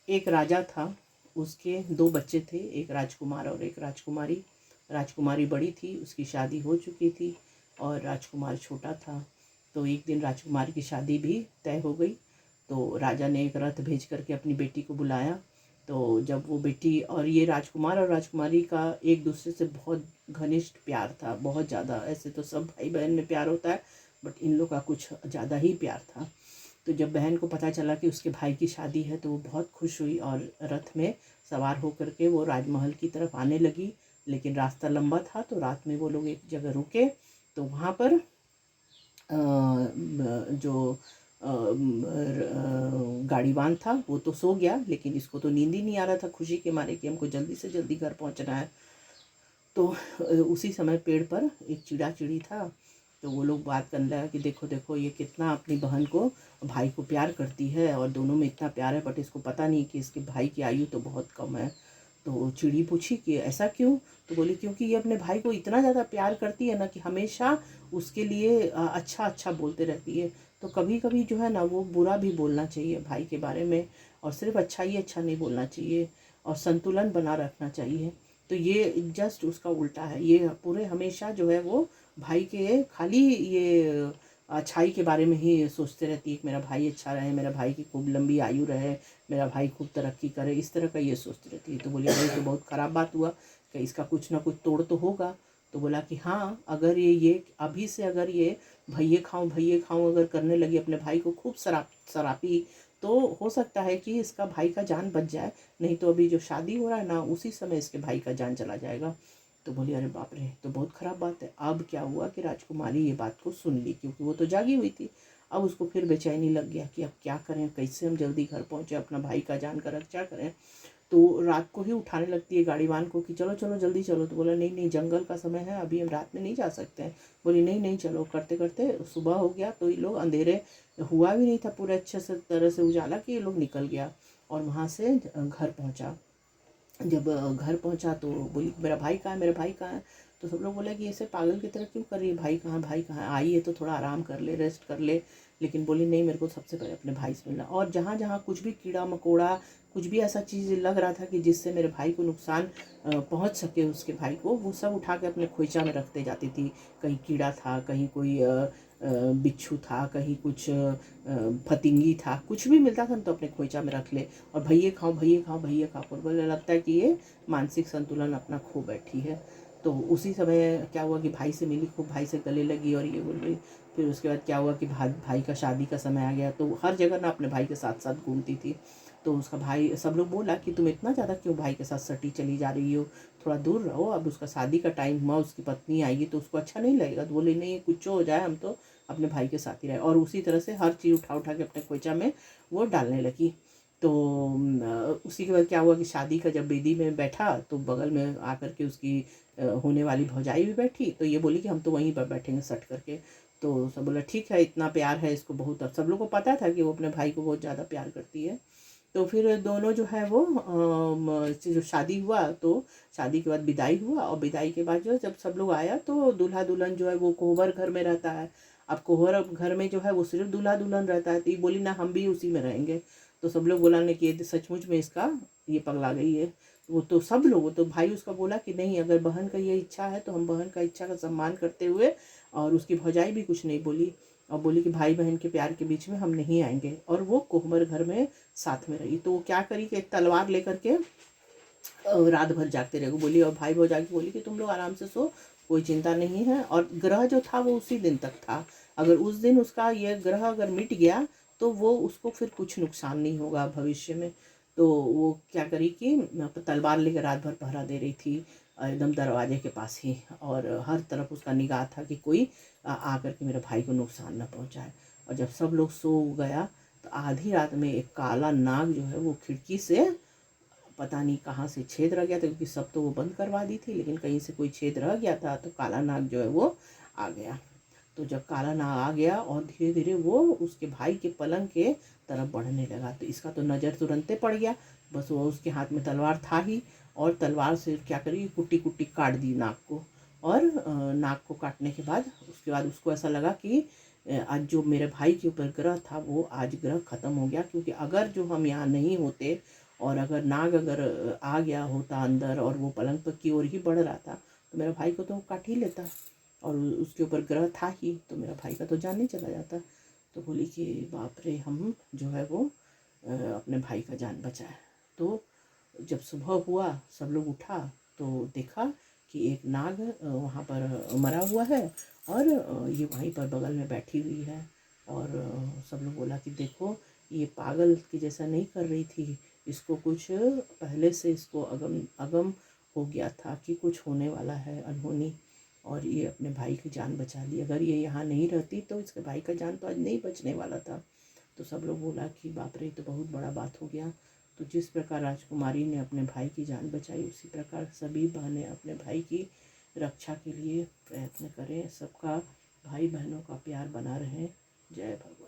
एक राजा था, उसके 2 बच्चे थे, एक राजकुमार और एक राजकुमारी। राजकुमारी बड़ी थी, उसकी शादी हो चुकी थी और राजकुमार छोटा था। तो एक दिन राजकुमारी की शादी भी तय हो गई। तो राजा ने एक रथ भेज करके अपनी बेटी को बुलाया। तो जब वो बेटी और ये राजकुमार और राजकुमारी का एक दूसरे से बहुत घनिष्ठ प्यार था, बहुत ज़्यादा। ऐसे तो सब भाई बहन में प्यार होता है, बट इन लोग का कुछ ज़्यादा ही प्यार था। तो जब बहन को पता चला कि उसके भाई की शादी है तो वो बहुत खुश हुई और रथ में सवार होकर के वो राजमहल की तरफ आने लगी। लेकिन रास्ता लंबा था, तो रात में वो लोग एक जगह रुके। तो वहाँ पर जो गाड़ीवान था वो तो सो गया, लेकिन इसको तो नींद ही नहीं आ रहा था खुशी के मारे कि हमको जल्दी से जल्दी घर पहुँचना है। तो उसी समय पेड़ पर एक चिड़ा चिड़ी था। तो वो लोग बात करने लगा कि देखो देखो ये कितना अपनी बहन को, भाई को प्यार करती है और दोनों में इतना प्यार है, बट इसको पता नहीं कि इसके भाई की आयु तो बहुत कम है। तो चिड़ी पूछी कि ऐसा क्यों? तो बोली क्योंकि ये अपने भाई को इतना ज़्यादा प्यार करती है ना कि हमेशा उसके लिए अच्छा अच्छा बोलते रहती है। तो कभी कभी जो है ना वो बुरा भी बोलना चाहिए भाई के बारे में, और सिर्फ अच्छा ही अच्छा नहीं बोलना चाहिए, और संतुलन बना रखना चाहिए। तो ये जस्ट उसका उल्टा है। ये पूरे हमेशा जो है वो भाई के खाली ये अच्छाई के बारे में ही सोचते रहती है कि मेरा भाई अच्छा रहे, मेरा भाई की खूब लंबी आयु रहे, मेरा भाई खूब तरक्की करे, इस तरह का ये सोचती रहती है। तो बोली अरे तो बहुत ख़राब बात हुआ कि इसका कुछ ना कुछ तोड़ तो होगा। तो बोला कि हाँ, अगर ये अभी से अगर ये भैये खाऊं अगर करने लगी, अपने भाई को खूब सरापी, तो हो सकता है कि इसका भाई का जान बच जाए। नहीं तो अभी जो शादी हो रहा है ना, उसी समय इसके भाई का जान चला जाएगा। तो बोली अरे बाप रे, तो बहुत ख़राब बात है। अब क्या हुआ कि राजकुमारी ये बात को सुन ली, क्योंकि वो तो जागी हुई थी। अब उसको फिर बेचैनी लग गया कि अब क्या करें, कैसे हम जल्दी घर पहुँचे, अपना भाई का जान का रक्षा करें। तो रात को ही उठाने लगती है गाड़ीवान को कि चलो चलो जल्दी चलो। तो बोला नहीं नहीं, जंगल का समय है, अभी हम रात में नहीं जा सकते हैं। बोली नहीं नहीं चलो। करते करते सुबह हो गया। तो ये लोग, अंधेरे हुआ भी नहीं था पूरे अच्छे से तरह से उजाला, कि ये लोग निकल गया और वहाँ से घर पहुँचा। जब घर पहुंचा तो बोली मेरा भाई कहाँ है, मेरा भाई कहाँ है? तो सब लोग बोले कि ऐसे पागल की तरह क्यों कर रही है, भाई कहाँ, भाई कहाँ, आई है तो थोड़ा आराम कर ले, रेस्ट कर ले। लेकिन बोली नहीं, मेरे को सबसे पहले अपने भाई से मिलना। और जहाँ जहाँ कुछ भी कीड़ा मकोड़ा, कुछ भी ऐसा चीज़ लग रहा था कि जिससे मेरे भाई को नुकसान पहुँच सके, उसके भाई को, वो सब उठा के अपने खोइचा में रखते जाती थी। कहीं कीड़ा था, कहीं कोई बिच्छू था, कहीं कुछ फतिंगी था, कुछ भी मिलता था तो अपने खोइचा में रख ले। और भैये खाओ भैये खाओ भैये खाओ पर बोले लगता है कि ये मानसिक संतुलन अपना खो बैठी है। तो उसी समय क्या हुआ कि भाई से मिली, खूब भाई से गले लगी और ये बोल रही। फिर उसके बाद क्या हुआ कि भाई का शादी का समय आ गया। तो हर जगह ना अपने भाई के साथ साथ घूमती थी। तो उसका भाई, सब लोग बोला कि तुम इतना ज़्यादा क्यों भाई के साथ सटी चली जा रही हो, थोड़ा दूर रहो, अब उसका शादी का टाइम हुआ, उसकी पत्नी आएगी तो उसको अच्छा नहीं लगेगा। तो बोले नहीं, कुछ हो जाए हम तो अपने भाई के साथ ही रहे। और उसी तरह से हर चीज़ उठा उठा के अपने खोइचा में वो डालने लगी। तो उसी के बाद क्या हुआ कि शादी का जब वेदी में बैठा तो बगल में आकर के उसकी होने वाली भौजाई भी बैठी। तो ये बोली कि हम तो वहीं पर बैठेंगे सट करके। तो सब बोला ठीक है, इतना प्यार है इसको बहुत। अब सब लोग को पता था कि वो अपने भाई को बहुत ज़्यादा प्यार करती है। तो फिर दोनों जो है वो जो शादी हुआ, तो शादी के बाद विदाई हुआ। और विदाई के बाद जो जब सब लोग आया तो दूल्हा दुल्हन जो है वो कोहबर घर में रहता है। अब कोहबर घर में जो है वो सिर्फ दूल्हा दुल्हन रहता है। तो ये बोली ना, हम भी उसी में रहेंगे। तो सब लोग बोला नहीं कि ये सचमुच में इसका ये पगला गई है। वो तो सब लोग, तो भाई उसका बोला कि नहीं, अगर बहन का ये इच्छा है तो हम बहन का इच्छा का सम्मान करते हुए। और उसकी भौजाई भी कुछ नहीं बोली और बोली कि भाई बहन के प्यार के बीच में हम नहीं आएंगे। और वो कोहबर घर में साथ में रही। तो वो क्या करी कि एक तलवार लेकर के रात भर जागते रहे। बोली और भाई भौजाई को बोली कि तुम लोग आराम से सो, कोई चिंता नहीं है। और ग्रह जो था वो उसी दिन तक था। अगर उस दिन उसका ये ग्रह अगर मिट गया तो वो उसको फिर कुछ नुकसान नहीं होगा भविष्य में। तो वो क्या करी कि तलवार लेकर रात भर पहरा दे रही थी, एकदम दरवाजे के पास ही। और हर तरफ उसका निगाह था कि कोई आकर के मेरे भाई को नुकसान न पहुंचाए। और जब सब लोग सो गया तो आधी रात में एक काला नाग जो है वो खिड़की से, पता नहीं कहाँ से छेद रह गया था, क्योंकि सब तो वो बंद करवा दी थी, लेकिन कहीं से कोई छेद रह गया था। तो काला नाग जो है वो आ गया। तो जब काला नाग आ गया और धीरे धीरे वो उसके भाई के पलंग के तरफ बढ़ने लगा, तो इसका तो नज़र तुरंते पड़ गया। बस वो उसके हाथ में तलवार था ही, और तलवार से क्या करी, कुट्टी कुट्टी काट दी नाक को। और नाक को काटने के बाद उसके बाद उसको ऐसा लगा कि आज जो मेरे भाई के ऊपर ग्रह था वो आज ग्रह खत्म हो गया। क्योंकि अगर जो हम यहाँ नहीं होते और अगर नाग अगर आ गया होता अंदर और वो पलंग पर की ओर ही बढ़ रहा था तो मेरा भाई को तो काट ही लेता, और उसके ऊपर ग्रह था ही, तो मेरा भाई का तो जान नहीं चला जाता। तो बोली कि बाप रे, हम जो है वो अपने भाई का जान बचाए। तो जब सुबह हुआ, सब लोग उठा तो देखा कि एक नाग वहाँ पर मरा हुआ है, और ये वहीं पर बगल में बैठी हुई है। और सब लोग बोला कि देखो, ये पागल की जैसा नहीं कर रही थी, इसको कुछ पहले से इसको अगम अगम हो गया था कि कुछ होने वाला है अनहोनी, और ये अपने भाई की जान बचा ली। अगर ये यहाँ नहीं रहती तो इसके भाई का जान तो आज नहीं बचने वाला था। तो सब लोग बोला कि बाप रे, तो बहुत बड़ा बात हो गया। तो जिस प्रकार राजकुमारी ने अपने भाई की जान बचाई, उसी प्रकार सभी बहनें अपने भाई की रक्षा के लिए प्रयत्न करें। सबका भाई बहनों का प्यार बना रहे। जय भगवान।